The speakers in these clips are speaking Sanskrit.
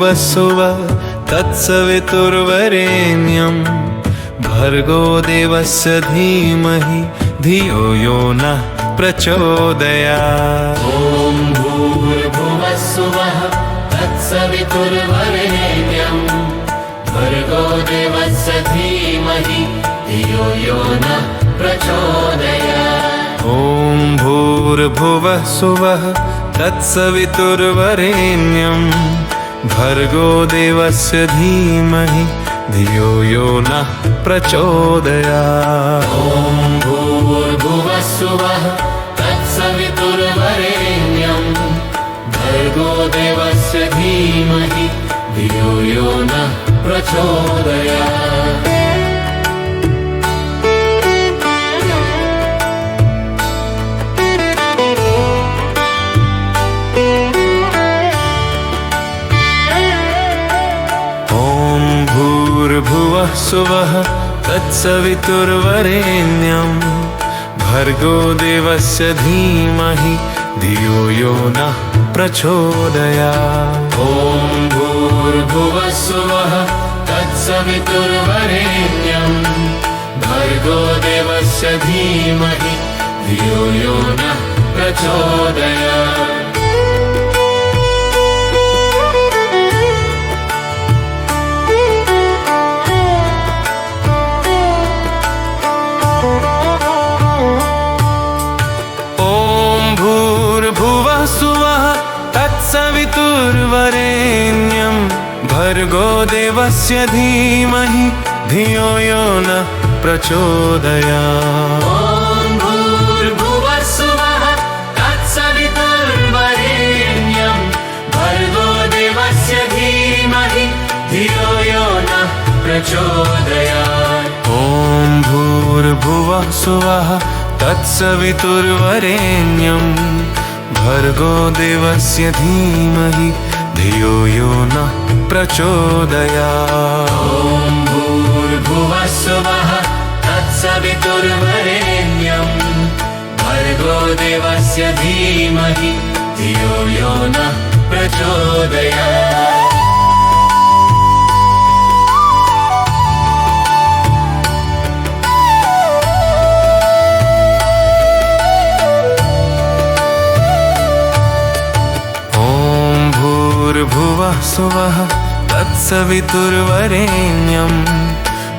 भुवस्सुवः तत्सवितुर्वरेण्यं भर्गो देवस्य धीमहि धियो यो नः प्रचोदयात्। ॐ भूर्भुवस्सुवः तत्सवितुर्वरेण्यं भर्गो देवस्य धीमहि धियो यो नः प्रचोदयात्। ॐ भूर्भुवः सुवः तत्सवितुर्वरेण्यं भर्गो देवस्य धीमहि धियो यो नः प्रचोदयात्। ॐ भूर्भुवस्सुवः तत्सवितुर्वरेण्यं भर्गो देवस्य धीमहि धियो यो नः प्रचोदयात्। भूर्भुवः सुवः तत्सवितुर्वरेण्यं भर्गो देवस्य धीमहि धियो यो नः प्रचोदयात्। ॐ भूर्भुवः सुवः तत्सवितुर्वरेण्यं भर्गो देवस्य धीमहि धियो यो नः प्रचोदयात्। तत्सवितुर्वरेण्यं भर्गो देवस्य धीमहि धियो यो नः प्रचोदयात्। ॐ भूर्भुवः सुवः तत्सवितुर्वरेण्यं भर्गो देवस्य धीमहि धियो यो नः प्रचोदयात्। ॐ भूर्भुवः सुवः तत्सवितुर्वरेण्यं भर्गो देवस्य धीमहि धियो यो नः प्रचोदयात्। ॐ भूर्भुवः सुवः तत्सवितुर्वरेण्यं भर्गो देवस्य धीमहि धियो यो नः प्रचोदयात्। भूर्भुवः सुवः तत्सवितुर्वरेण्यं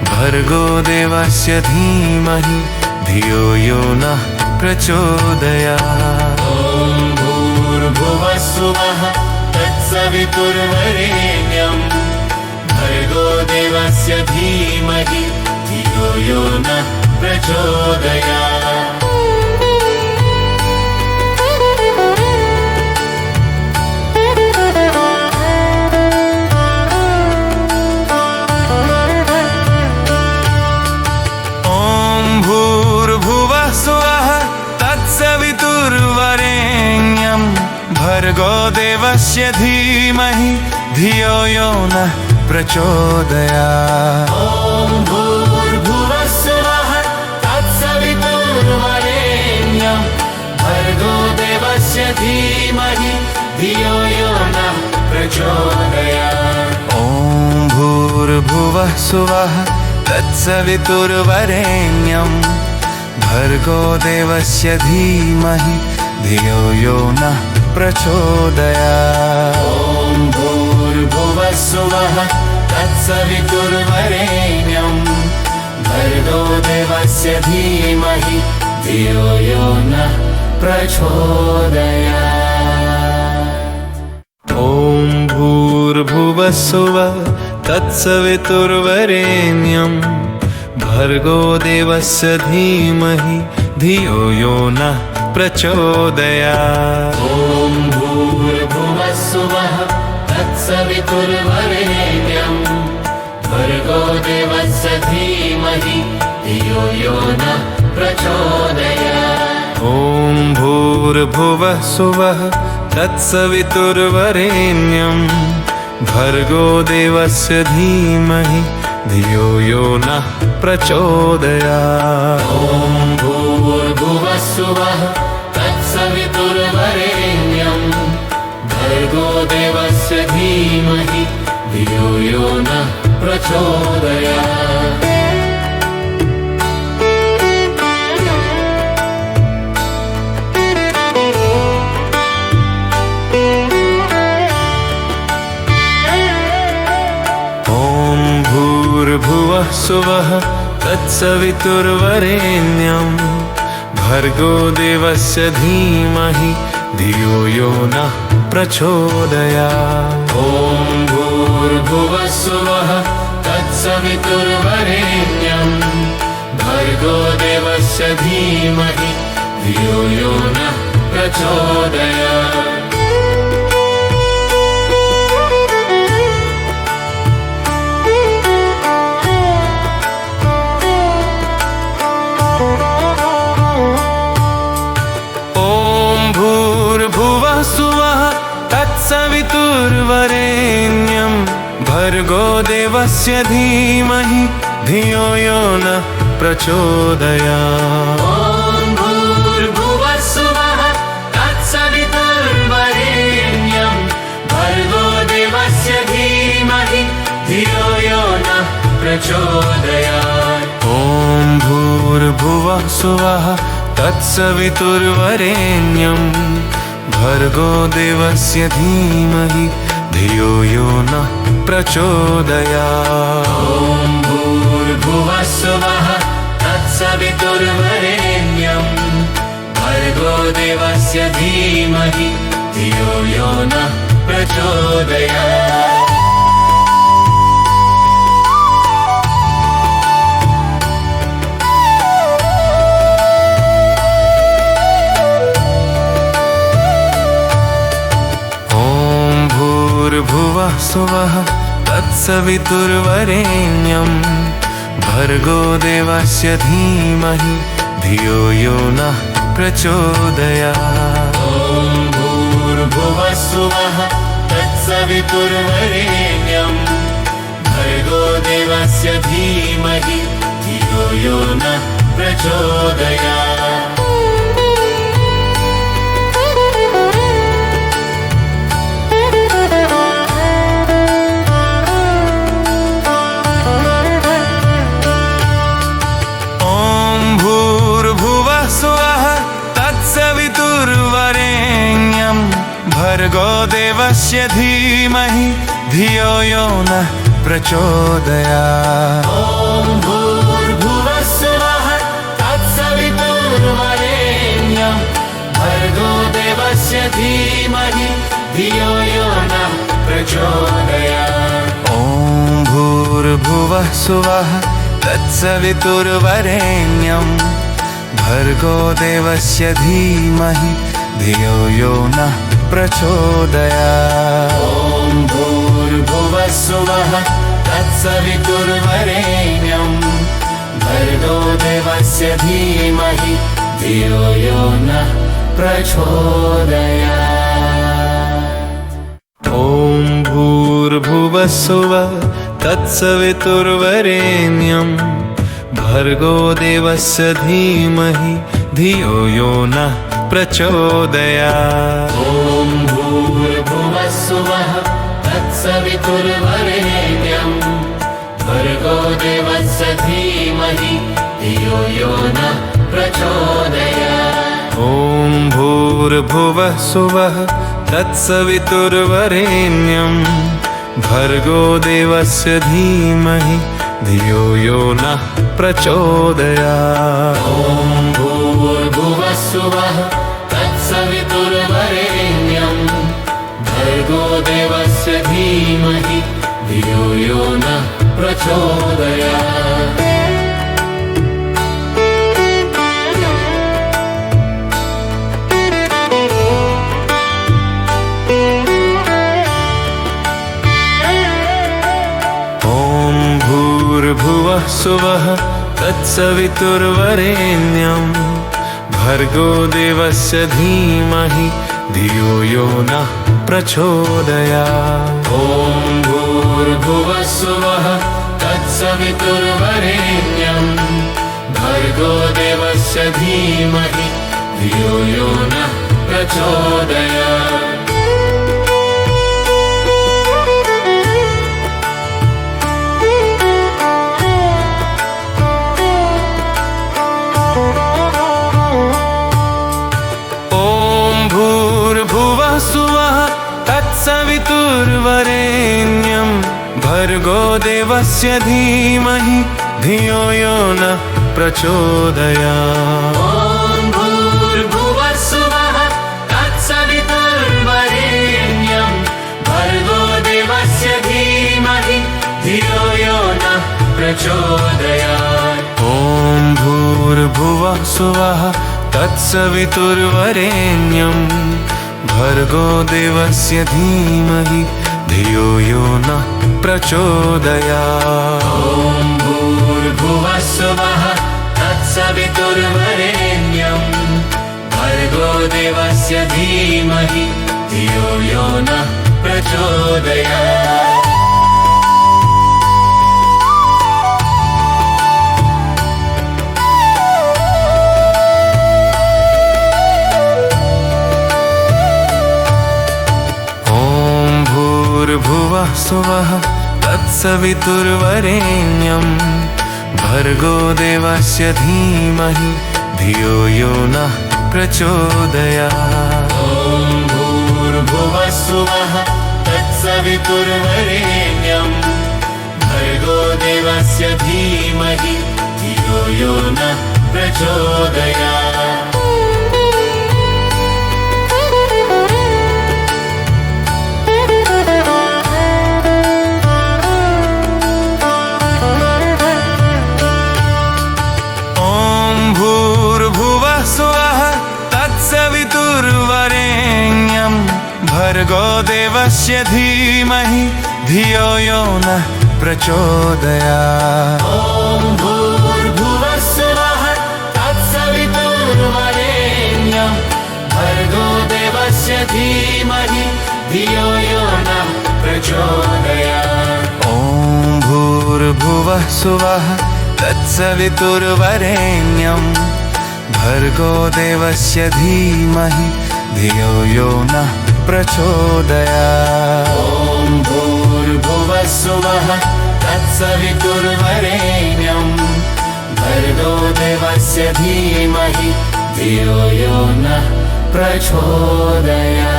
भर्गो देवस्य धीमहि धियो यो नः प्रचोदयात्। ॐ भूर्भुवः सुवः तत्सवितुर्वरेण्यं भर्गो देवस्य धीमहि धियो यो नः प्रचोदयात्। तत्सवितुर्वरेण्यं भर्गो देवस्य धीमहि धियो यो नः प्रचोदयात्। ॐ भूर्भुवः सुवः तत्सवितुर्वरेण्यं भर्गो देवस्य धीमहि धियो यो नः प्रचोदयात्। ॐ भूर्भुवः सुवः तत्सवितुर्वरेण्यं भर्गो देवस्य धीमहि धियो यो नः प्रचोदयात्। ॐ भूर्भुवः सुवः तत्सवितुर्वरेण्यं भर्गो देवस्य धीमहि धियो यो नः प्रचोदयात्। ॐ भूर्भुवः सुवः तत्सवितुर्वरेण्यं भर्गो देवस्य धीमहि धियो यो नः प्रचोदयात्। ॐ भूर्भुवः सुवः तत्सवितुर्वरेण्यं भर्गो देवस्य धीमहि धियो यो नः प्रचोदयात्। ॐ भूर्भुवः सुवः तत्सवितुर्वरेण्यं भर्गो देवस्य धीमहि धियो यो नः प्रचोदयात्। ॐ भूर्भुवः सुवः तत्सवितुर्वरेण्यं भर्गो देवस्य धीमहि धियो यो नः प्रचोदयात्। भूर्भुवः सुवः तत्सवितुर्वरेण्यं भर्गो देवस्य धीमहि धियो यो नः प्रचोदयात्। ॐ भूर्भुवः सुवः तत्सवितुर्वरेण्यं भर्गो देवस्य धीमहि धियो यो नः प्रचोदयात्। सुवः तत्सवितुर्वरेण्यं भर्गो देवस्य धीमहि धियो यो नः प्रचोदयात्। ॐ भूर्भुवः सुवः तत्सवितुर्वरेण्यं भर्गो देवस्य धीमहि धियो यो नः प्रचोदयात्। ॐ भूर्भुवः सुवः तत्सवितुर्वरेण्यं भर्गो देवस्य धीमहि धियो यो नः प्रचोदयात्। ॐ भूर्भुवः सुवः तत्सवितुर्वरेण्यं भर्गो देवस्य धीमहि धियो यो नः प्रचोदयात्। भूर्भुवः सुवः तत्सवितुर्वरेण्यं भर्गो देवस्य धीमहि धियो यो नः प्रचोदयात्। ॐ भूर्भुवः सुवः तत्सवितुर्वरेण्यं भर्गो देवस्य धीमहि धियो यो नः प्रचोदयात्। भर्गो देवस्य धीमहि धियो यो नः प्रचोदयात्। ॐ भूर्भुवः सुवः तत्सवितुर्वरेण्यं भर्गो देवस्य धीमहि धियो यो नः प्रचोदयात्। ॐ भूर्भुवः सुवः तत्सवितुर्वरेण्यं भर्गो देवस्य धीमहि धियो यो नः प्रचोदयात्। ॐ भूर्भुवः सुवः तत्सवितुर्वरेण्यं भर्गो देवस्य धीमहि धियो यो नः प्रचोदयात्। ॐ भूर्भुवः सुवः तत्सवितुर्वरेण्यं भर्गो देवस्य धीमहि धियो यो नः प्रचोदयात्। ॐ भूर्भुवः सुवः तत्सवितुर्वरेण्यं भर्गो देवस्य धीमहि धियो यो नः प्रचोदयात्। ॐ भूर्भुवः सुवः तत्सवितुर्वरेण्यं भर्गो देवस्य धीमहि धियो यो नः प्रचोदयात्। ॐ भूर्भुवः सुवः तत्सवितुर्वरेण्यं भर्गो देवस्य धीमहि धियो यो नः प्रचोदयात्। भूर्भुवः सुवः तत्सवितुर्वरेण्यं भर्गो देवस्य धीमहि धियो यो नः प्रचोदयात्। ॐ भूर्भुवः सुवः तत्सवितुर्वरेण्यं भर्गो देवस्य धीमहि धियो यो नः प्रचोदयात्। देवस्य धीमहि धियो यो नः प्रचोदयात्। ॐ भूर्भुवः स्वः तत्सवितुर्वरेण्यं भर्गो देवस्य धीमहि धियो यो नः प्रचोदयात्। ॐ भूर्भुवः स्वः तत्सवितुर्वरेण्यं भर्गो देवस्य धीमहि धियो यो नः प्रचोदयात्। ॐ भूर्भुवः स्वः तत्सवितुर्वरेण्यं भर्गो देवस्य धीमहि धियो यो नः प्रचोदयात्। भूर्भुवः स्वः तत्सवितुर्वरेण्यं भर्गो देवस्य धीमहि धियो यो नः प्रचोदयात्। ॐ भूर्भुवः स्वः तत्सवितुर्वरेण्यं भर्गो देवस्य धीमहि धियो यो नः प्रचोदयात्। तत्सवितुर्वरेण्यं भर्गो देवस्य धीमहि धियो यो नः प्रचोदयात्। ॐ भूर्भुवः स्वः तत्सवितुर्वरेण्यं भर्गो देवस्य धीमहि धियो यो नः प्रचोदयात्। ॐ भूर्भुवः स्वः तत्सवितुर्वरेण्यं भर्गो देवस्य धीमहि धियो यो नः प्रचोदयात्। ॐ भूर्भुवः स्वः तत्सवितुर्वरेण्यं भर्गो देवस्य धीमहि धियो यो नः प्रचोदयात्।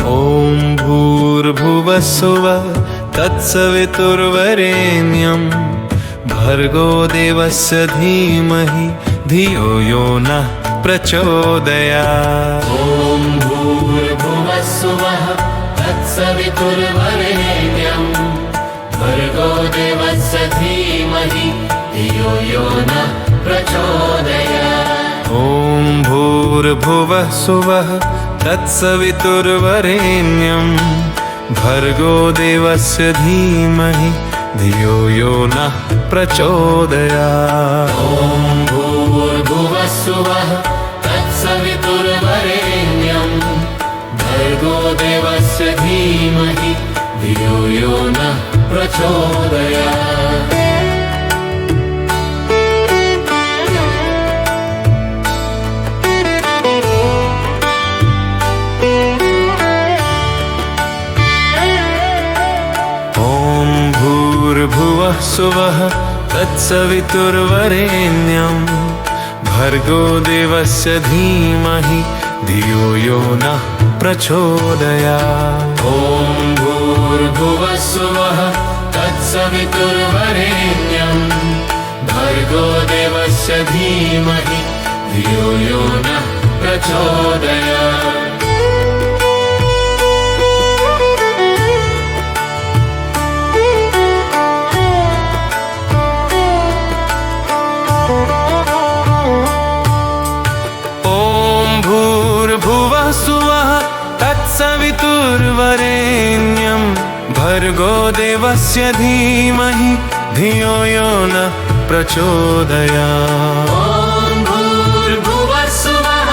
ॐ भूर्भुवः स्वः तत्सवितुर्वरेण्यं भर्गो देवस्य धीमहि धियो यो नः प्रचोदयात्। ॐ भूर्भुवः स्वः तत्सवितुर्वरेण्यं भर्गो देवस्य धीमहि धियो यो नः प्रचोदयात्। ॐ भूर्भुवः स्वः तत्सवितुर्वरेण्यं भर्गो देवस्य धीमहि धियो यो नः प्रचोदयात्। ॐ भूर्भुवः स्वः तत्सवितुर्वरेण्यं भर्गो देवस्य धीमहि धियो यो नः प्रचोदयात्। भूर्भुवः स्वः तत्सवितुर्वरेण्यं भर्गो देवस्य धीमहि धियो यो नः प्रचोदयात्। ॐ भूर्भुवः स्वः तत्सवितुर्वरेण्यं भर्गो देवस्य धीमहि धियो यो नः प्रचोदयात्। तत्सवितुर्वरेण्यं भर्गो देवस्य धीमहि धियो यो नः प्रचोदयात्। ॐ भूर्भुवः स्वः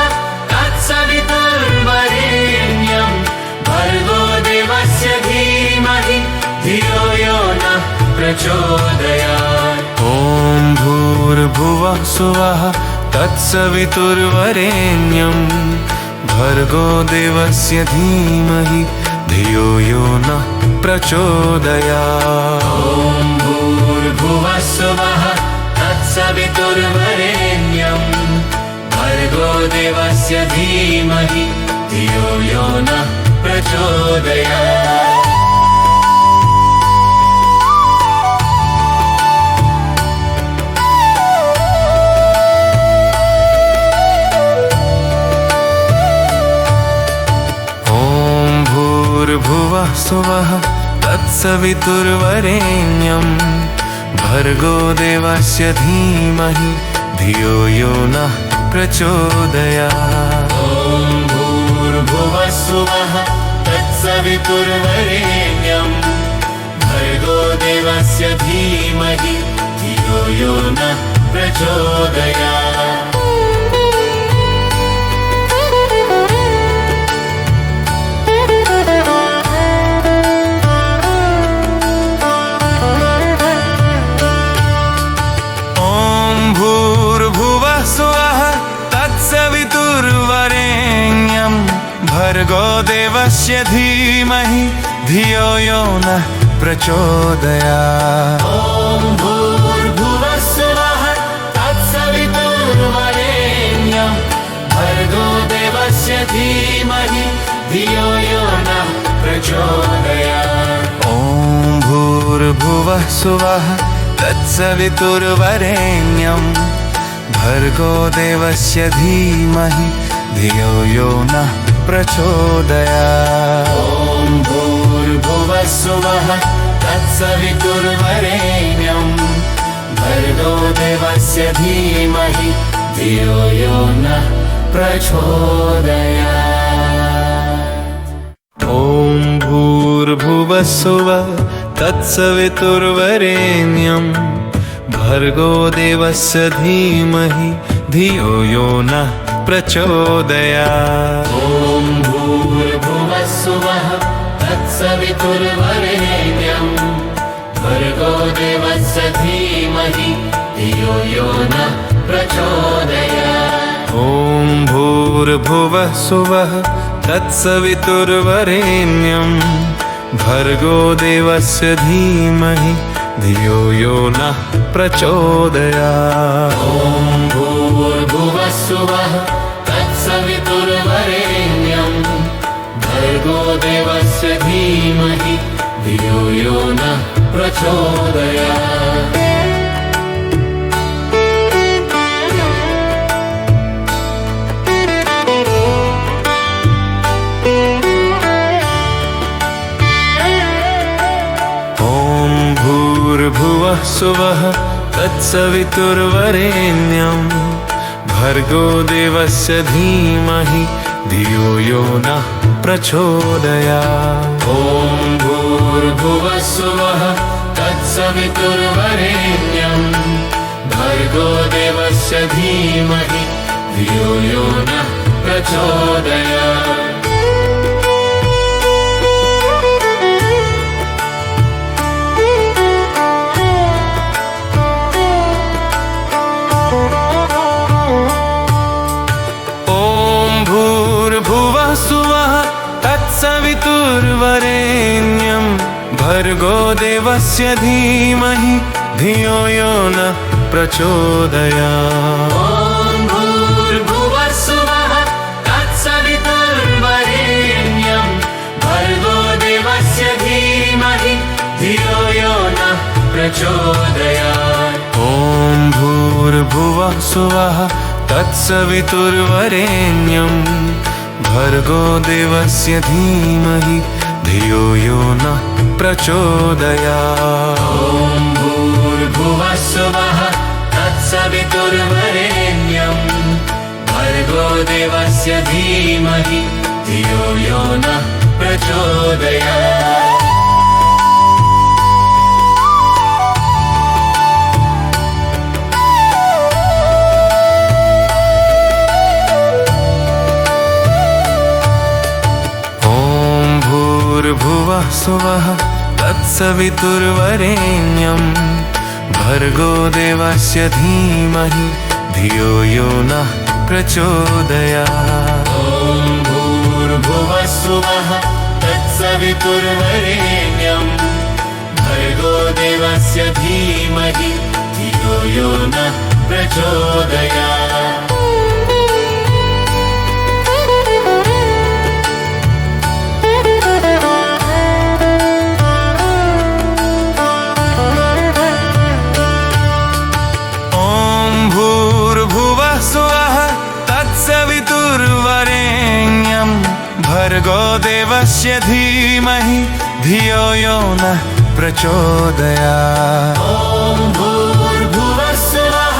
तत्सवितुर्वरेण्यं भर्गो देवस्य धीमहि धियो यो नः प्रचोदयात्। ॐ भूर्भुवः स्वः तत्सवितुर्वरेण्यं भर्गो देवस्य धीमहि धियो यो नः प्रचोदयात्। ॐ भूर्भुवः स्वः तत्सवितुर्वरेण्यं भर्गो देवस्य धीमहि धियो यो नः प्रचोदयात्। भूर्भुवः स्वः तत्सवितुर्वरेण्यं भर्गो देवस्य धीमहि धियो यो नः प्रचोदयात्। ॐ भूर्भुवः स्वः तत्सवितुर्वरेण्यं भर्गो देवस्य धीमहि धियो यो नः प्रचोदयात्। तत्सवितुर्वरेण्यं भर्गो देवस्य धीमहि धियो यो नः प्रचोदयात्। ॐ भूर्भुवः स्वः तत्सवितुर्वरेण्यं भर्गो देवस्य धीमहि धियो यो नः प्रचोदयात्। ॐ भूर्भुवः स्वः तत्सवितुर्वरेण्यं भर्गो देवस्य धीमहि धियो यो नः प्रचोदयात्। ॐ भूर्भुवः स्वः तत्सवितुर्वरेण्यं भर्गो देवस्य धीमहि धियो यो नः प्रचोदयात्। ॐ भूर्भुवः स्वः तत्सवितुर्वरेण्यं भर्गो देवस्य धीमहि धियो यो नः प्रचोदयात्। ॐ भूर्भुवः स्वः तत्सवितुर्वरेण्यं भर्गो देवस्य धीमहि धियो यो नः प्रचोदयात्। ॐ भूर्भुवः स्वः तत्सवितुर्वरेण्यं भर्गो देवस्य धीमहि धियो यो नः प्रचोदयात्। ॐ भूर्भुवः स्वः तत्सवितुर्वरेण्यं भर्गो देवस्य धीमहि धियो यो नः प्रचोदयात्। भूर्भुवः स्वः तत्सवितुर्वरेण्यं भर्गो देवस्य धीमहि धियो यो नः प्रचोदयात्। ॐ भूर्भुवः स्वः तत्सवितुर्वरेण्यं भर्गो देवस्य धीमहि धियो यो नः प्रचोदयात्। तत्सवितुर्वरेण्यं भर्गो देवस्य धीमहि धियो यो नः प्रचोदयात्। ॐ भूर्भुवः स्वः तत्सवितुर्वरेण्यं भर्गो देवस्य धीमहि धियो यो नः प्रचोदयात्। ॐ भूर्भुवः स्वः तत्सवितुर्वरेण्यं भर्गो देवस्य धीमहि धियो यो नः प्रचोदयात्। ॐ भूर्भुवः स्वः तत्सवितुर्वरेण्यं भर्गो देवस्य धीमहि धियो यो नः प्रचोदयात्। भूर्भुवः स्वः तत्सवितुर्वरेण्यं भर्गो देवस्य धीमहि धियो यो नः प्रचोदयात्। ॐ भूर्भुवः स्वः तत्सवितुर्वरेण्यं भर्गो देवस्य धीमहि धियो यो नः प्रचोदयात्। भर्गो देवस्य देवस्य धीमहि धियो यो नः प्रचोदयात्। ॐ भूर्भुवः स्वः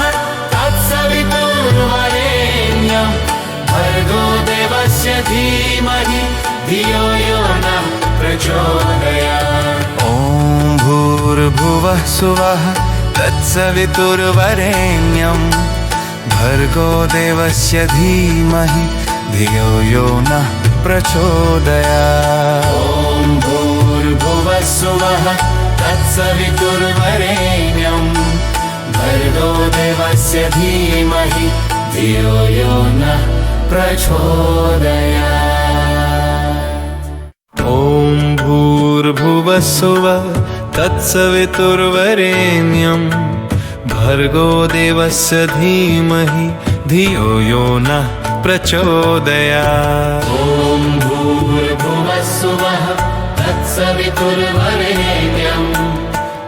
तत्सवितुर्वरेण्यं भर्गो देवस्य धीमहि धियो यो नः प्रचोदयात्। ॐ भूर्भुवः स्वः तत्सवितुर्वरेण्यं भर्गो देवस्य धीमहि धियो यो नः प्रचोदयात्। ॐ भूर्भुवः स्वः तत्सवितुर्वरेण्यं भर्गो देवस्य धीमहि धियो यो नः प्रचोदयात्। ॐ भूर्भुवः स्वः तत्सवितुर्वरेण्यं भर्गो देवस्य धीमहि धियो यो नः प्रचोदयात्। ॐ भूर्भुवः स्वः तत्सवितुर्वरेण्यं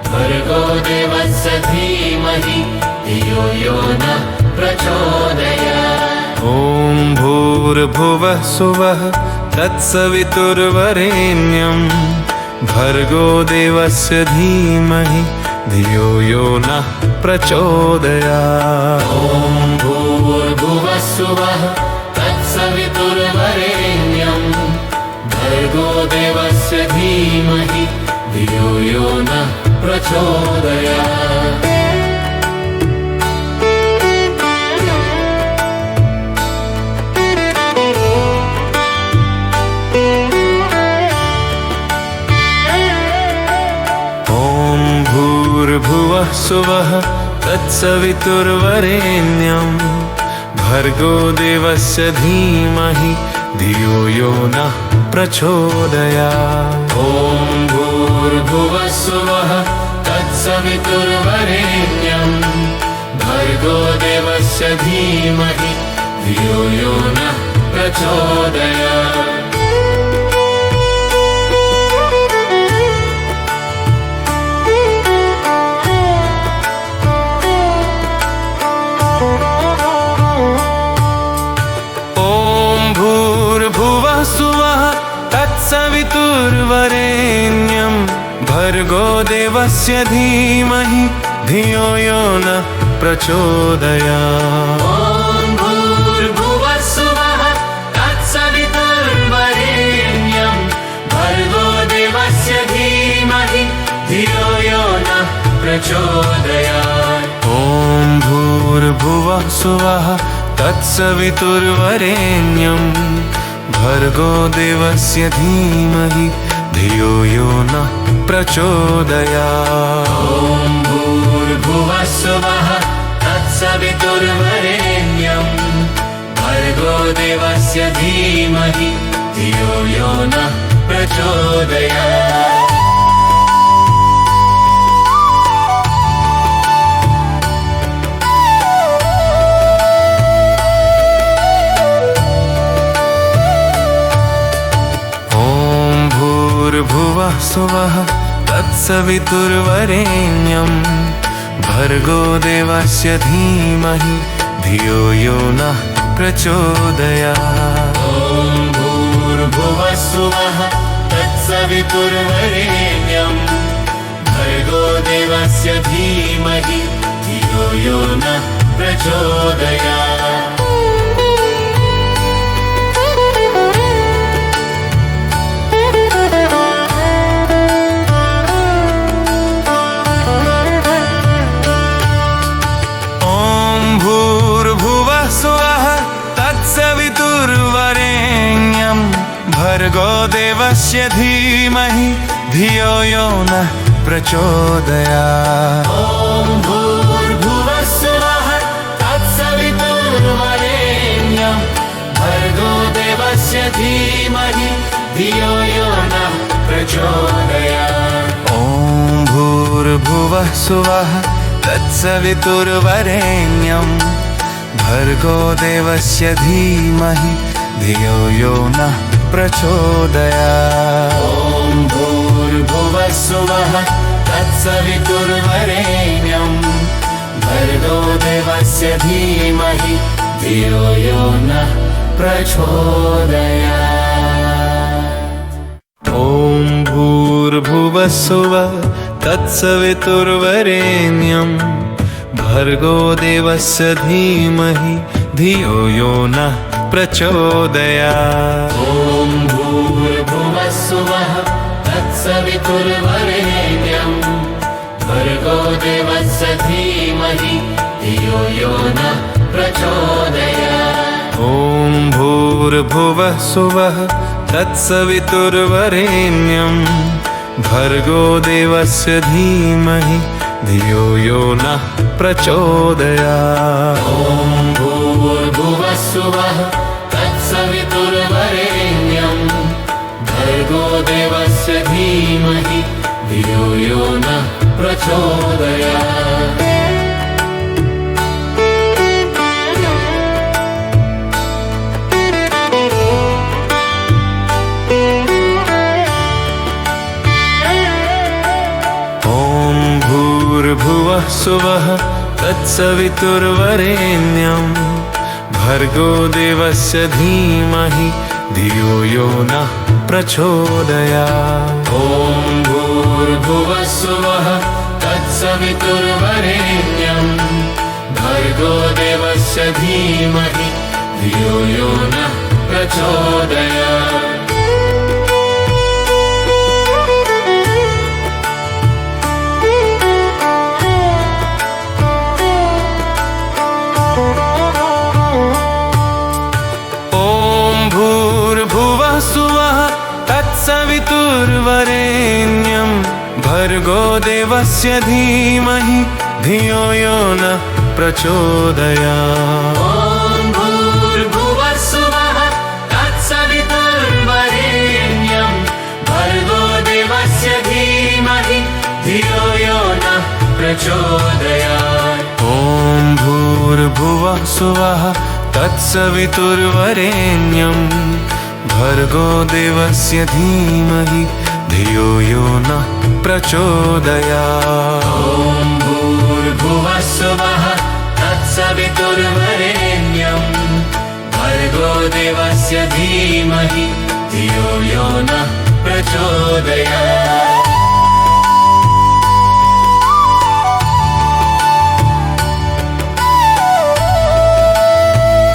भर्गो देवस्य धीमहि धियो यो नः प्रचोदयात्। ॐ भूर्भुवः स्वः तत्सवितुर्वरेण्यं भर्गो देवस्य धीमहि धियो यो नः प्रचोदयात्। ॐ भूर्भुवः स्वः तत्सवितुर्वरेण्यं भर्गो देवस्य धीमहि धियो यो नः प्रचोदयात्। भूर्भुवः स्वः तत्सवितुर्वरेण्यं भर्गो देवस्य धीमहि धियो यो नः प्रचोदयात्। ॐ भूर्भुवः स्वः तत्सवितुर्वरेण्यं भर्गो देवस्य धीमहि धियो यो नः प्रचोदयात्। तत्सवितुर्वरेण्यं भर्गो देवस्य धीमहि धियो यो नः प्रचोदयात्। ॐ भूर्भुवः स्वः तत्सवितुर्वरेण्यं भर्गो देवस्य धीमहि धियो यो नः प्रचोदयात्। ॐ भूर्भुवः स्वः तत्सवितुर्वरेण्यं भर्गो देवस्य धीमहि धियो यो नः प्रचोदयात्। ॐ भूर्भुवः स्वः तत्सवितुर्वरेण्यं भर्गो देवस्य धीमहि धियो यो नः प्रचोदयात्। भूर्भुवः स्वः तत्सवितुर्वरेण्यं भर्गो देवस्य धीमहि धियो यो नः प्रचोदयात्। ॐ भूर्भुवः स्वः तत्सवितुर्वरेण्यं भर्गो देवस्य धीमहि धियो यो नः प्रचोदयात्। भर्गो देवस्य धीमहि धियो यो नः प्रचोदयात्। ॐ भूर्भुवः स्वः तत्सवितुर्वरेण्यं भर्गो देवस्य धीमहि धियो यो नः प्रचोदयात्। ॐ भूर्भुवः स्वः तत्सवितुर्वरेण्यं भर्गो देवस्य धीमहि धियो यो नः प्रचोदयात्। ॐ भूर्भुवः स्वः तत्सवितुर्वरेण्यं भर्गो देवस्य धीमहि धियो यो नः प्रचोदयात्। भूर्भुवस्सुवः तत्सवितुर्वरेण्यं भर्गो देवस्य धीमहि धियो यो नः प्रचोदयात्। ॐ भूर्भुवस्सुवः तत्सवितुर्वरेण्यं भर्गो देवस्य धीमहि धियो यो नः प्रचोदयात्। ॐ भूर्भुवस्सुवः तत्सवितुर्वरेण्यं भर्गो देवस्य धीमहि धियो यो नः प्रचोदयात्। ॐ भूर्भुवस्सुवः तत्सवितुर्वरेण्यं भर्गो देवस्य धीमहि धियो यो नः प्रचोदयात्। भूर्भुवस्सुवः तत्सवितुर्वरेण्यं भर्गो देवस्य धीमहि धियो यो नः प्रचोदयात्। ॐ भूर्भुवस्सुवः तत्सवितुर्वरेण्यं भर्गो देवस्य धीमहि धियो यो नः प्रचोदयात्। तत्सवितुर्वरेण्यं भर्गो देवस्य धीमहि धियो यो नः प्रचोदयात्। ॐ भूर्भुवस्सुवः तत्सवितुर्वरेण्यं भर्गो देवस्य धीमहि धियो यो नः प्रचोदयात्। ॐ भूर्भुवस्सुवः तत्सवितुर्वरेण्यं भर्गो देवस्य धीमहि धियो यो नः प्रचोदयात्। ॐ भूर्भुवस्सुवः तत्सवितुर्वरेण्यं भर्गो देवस्य धीमहि धियो यो नः प्रचोदयात्। भूर्भुवस्सुवः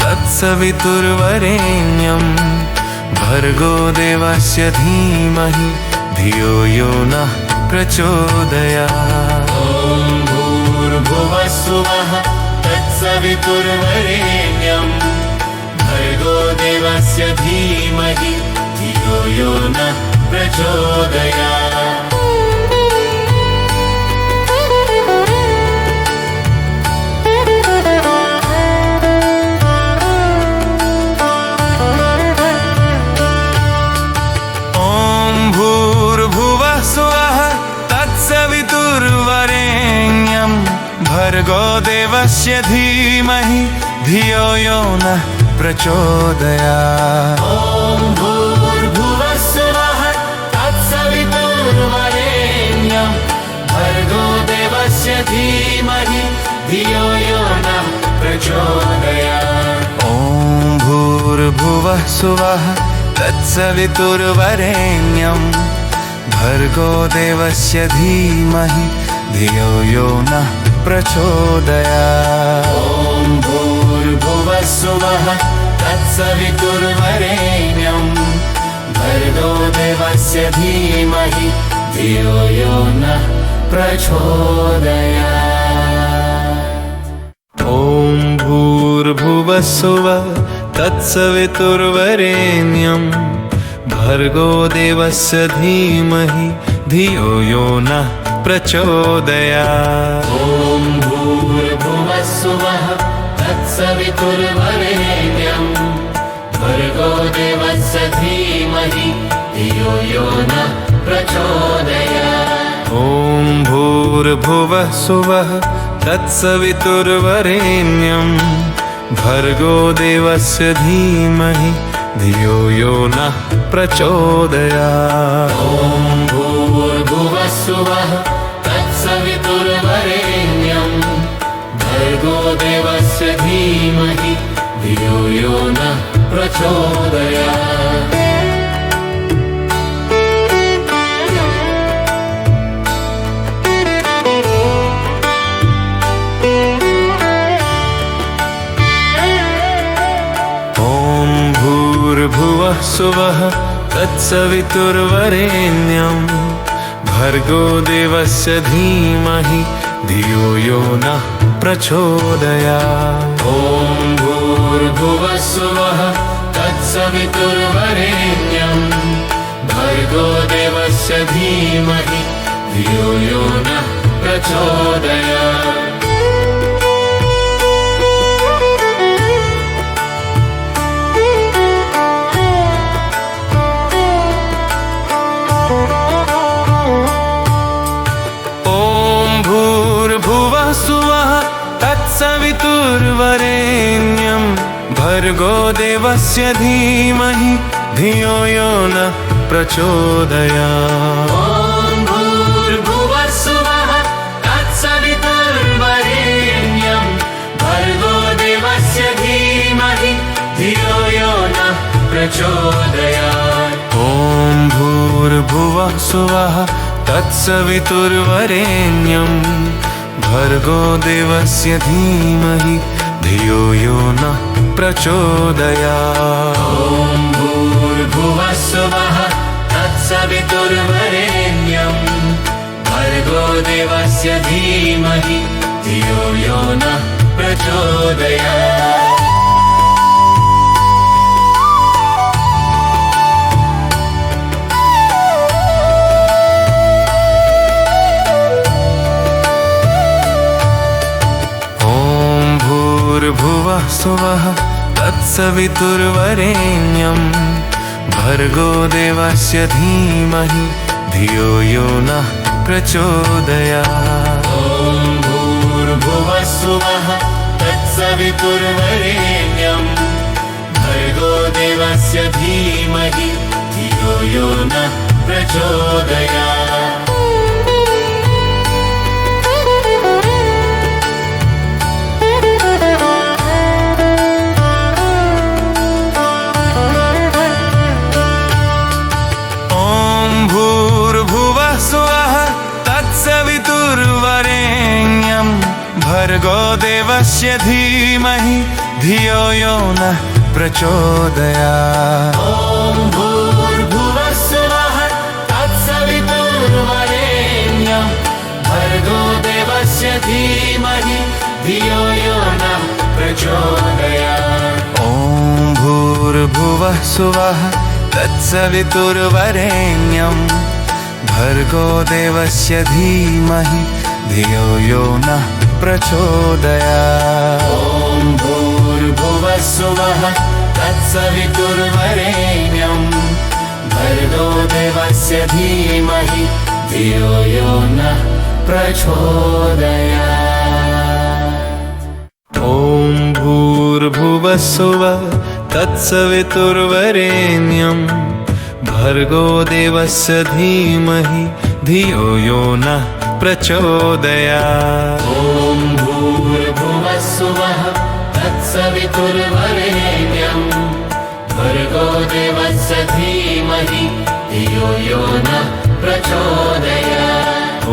तत्सवितुर्वरेण्यं भर्गो देवस्य धीमहि धियो यो नः प्रचोदयात्। ॐ भूर्भुवस्सुवः तत्सवितुर्वरेण्यं भर्गो देवस्य धीमहि धियो यो नः प्रचोदयात्। भर्गो देवस्य धीमहि धियो यो नः प्रचोदयात्। ॐ भूर्भुवस्सुवः तत्सवितुर्वरेण्यं भर्गो देवस्य धीमहि धियो यो नः प्रचोदयात्। ॐ भूर्भुवस्सुवः तत्सवितुर्वरेण्यं भर्गो देवस्य धीमहि धियो यो नः प्रचोदयात्। ॐ भूर्भुवस्सुवः तत्सवितुर्वरेण्यं भर्गो देवस्य धीमहि धियो यो नः प्रचोदयात्। ॐ भूर्भुवस्सुवः तत्सवितुर्वरेण्यं भर्गो देवस्य धीमहि धियो यो नः प्रचोदयात्। ॐ भूर्भुवस्सुवः तत्सवितुर्वरेण्यं भर्गो देवस्य धीमहि धियो यो नः प्रचोदयात्। ॐ भूर्भुवस्सुवः तत्सवितुर्वरेण्यं भर्गो देवस्य धीमहि धियो यो नः प्रचोदयात्। ॐ भूर्भुवस्सुवः तत्सवितुर्वरेण्यं भर्गो देवस्य धीमहि धियो यो नः प्रचोदयात्। भूर्भुवः स्वः तत्सवितुर्वरेण्यं भर्गो देवस्य धीमहि धियो यो नः प्रचोदयात्। ॐ भूर्भुवः स्वः तत्सवितुर्वरेण्यं भर्गो देवस्य धीमहि धियो यो नः प्रचोदयात्। तत्सवितुर्वरेण्यं भर्गो देवस्य धीमहि धियो यो नः प्रचोदयात्। ॐ भूर्भुवः स्वः तत्सवितुर्वरेण्यं भर्गो देवस्य धीमहि धियो यो नः प्रचोदयात्। ॐ भूर्भुवः स्वः तत्सवितुर्वरेण्यं भर्गो देवस्य धीमहि धियो यो नः प्रचोदयात्। ॐ भूर्भुवः स्वः तत्सवितुर्वरेण्यं भर्गो देवस्य धीमहि धियो यो नः प्रचोदयात्। भूर्भुवः स्वः तत्सवितुर्वरेण्यं भर्गो देवस्य धीमहि धियो यो नः प्रचोदयात्। ॐ भूर्भुवः स्वः तत्सवितुर्वरेण्यं भर्गो देवस्य धीमहि धियो यो नः प्रचोदयात्। तत्सवितुर्वरेण्यं भर्गो देवस्य धीमहि धियो यो नः प्रचोदयात्। ॐ भूर्भुवः स्वः तत्सवितुर्वरेण्यं भर्गो देवस्य धीमहि धियो यो नः प्रचोदयात्। ॐ भूर्भुवः स्वः तत्सवितुर्वरेण्यं भर्गो देवस्य धीमहि धियो यो नः प्रचोदयात्। ॐ भूर्भुवः स्वः तत्सवितुर्वरेण्यं भर्गो देवस्य धीमहि धियो यो नः प्रचोदयात्। ॐ भूर्भुवः स्वः तत्सवितुर्वरेण्यं भर्गो देवस्य धीमहि धियो यो नः प्रचोदयात्। ॐ भूर्भुवः स्वः तत्सवितुर्वरेण्यं भर्गो देवस्य धीमहि धियो यो नः प्रचोदयात्। ॐ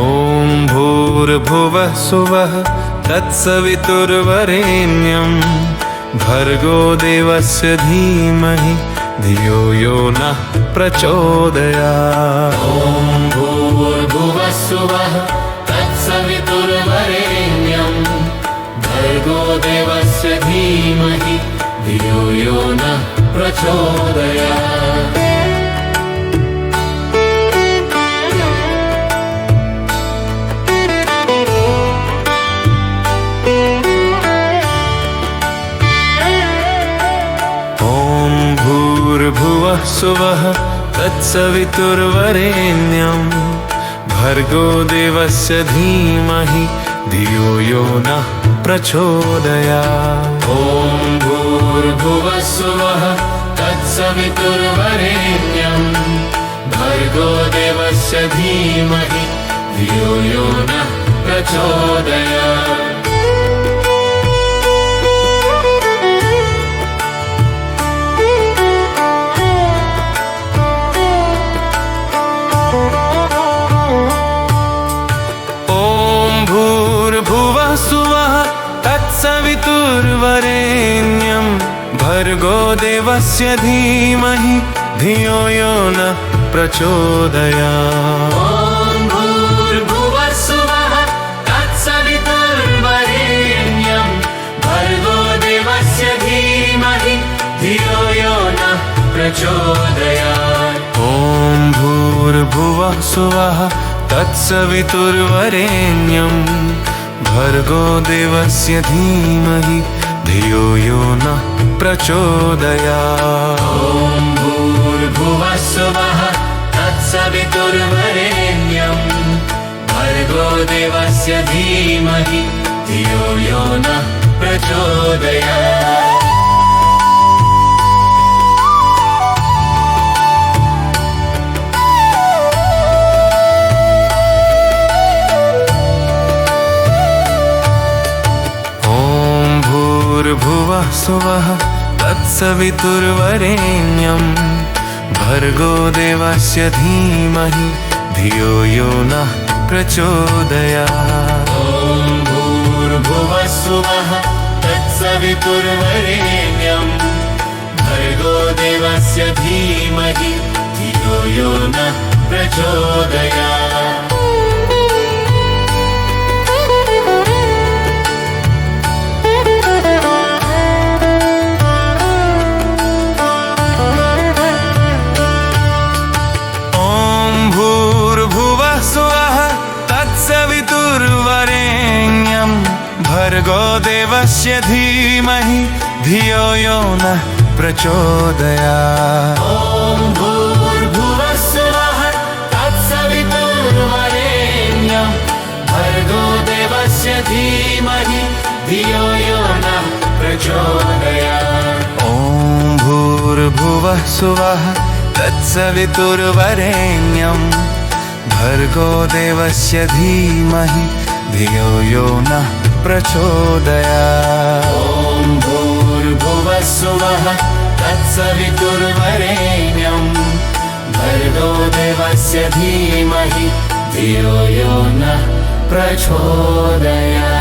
भूर्भुवः स्वः तत्सवितुर्वरेण्यं भर्गो देवस्य धीमहि धियो यो नः प्रचोदयात्। ॐ भूर्भुवः स्वः तत्सवितुर्वरेण्यं भर्गो देवस्य धीमहि धियो यो नः प्रचोदयात्। भूर्भुवः स्वः तत्सवितुर्वरेण्यं भर्गो देवस्य धीमहि धियो यो नः प्रचोदयात्। ॐ भूर्भुवः स्वः तत्सवितुर्वरेण्यं भर्गो देवस्य धीमहि धियो यो नः प्रचोदयात्। सवितुर्वरेण्यं भर्गो देवस्य धीमहि धियो यो नः प्रचोदयात्। ॐ भूर्भुवः स्वः तत्सवितुर्वरेण्यं भर्गो देवस्य धीमहि धियो यो नः प्रचोदयात्। ॐ भूर्भुवः स्वः तत्सवितुर्वरेण्यं भर्गो देवस्य धीमहि धियो यो नः प्रचोदयात्। ॐ भूर्भुवः स्वः तत्सवितुर्वरेण्यं भर्गो देवस्य धीमहि धियो यो नः प्रचोदयात्। भूर्भुवः स्वः तत्सवितुर्वरेण्यं भर्गो देवस्य धीमहि धियो यो नः प्रचोदयात्। ॐ भूर्भुवः स्वः तत्सवितुर्वरेण्यं भर्गो देवस्य धीमहि धियो यो नः प्रचोदयात्। सवितुर्वरेण्यं भर्गो देवस्य धीमहि धियो यो नः प्रचोदयात्। ॐ भूर्भुवः स्वः तत्सवितुर्वरेण्यं भर्गो देवस्य धीमहि धियो यो नः प्रचोदयात्। ॐ भूर्भुवः स्वः तत्सवितुर्वरेण्यं भर्गो देवस्य धीमहि धियो यो नः प्रचोदयात्। ॐ भूर्भुवः स्वः तत्सवितुर्वरेण्यं भर्गो देवस्य धीमहि धियो यो नः प्रचोदयात्।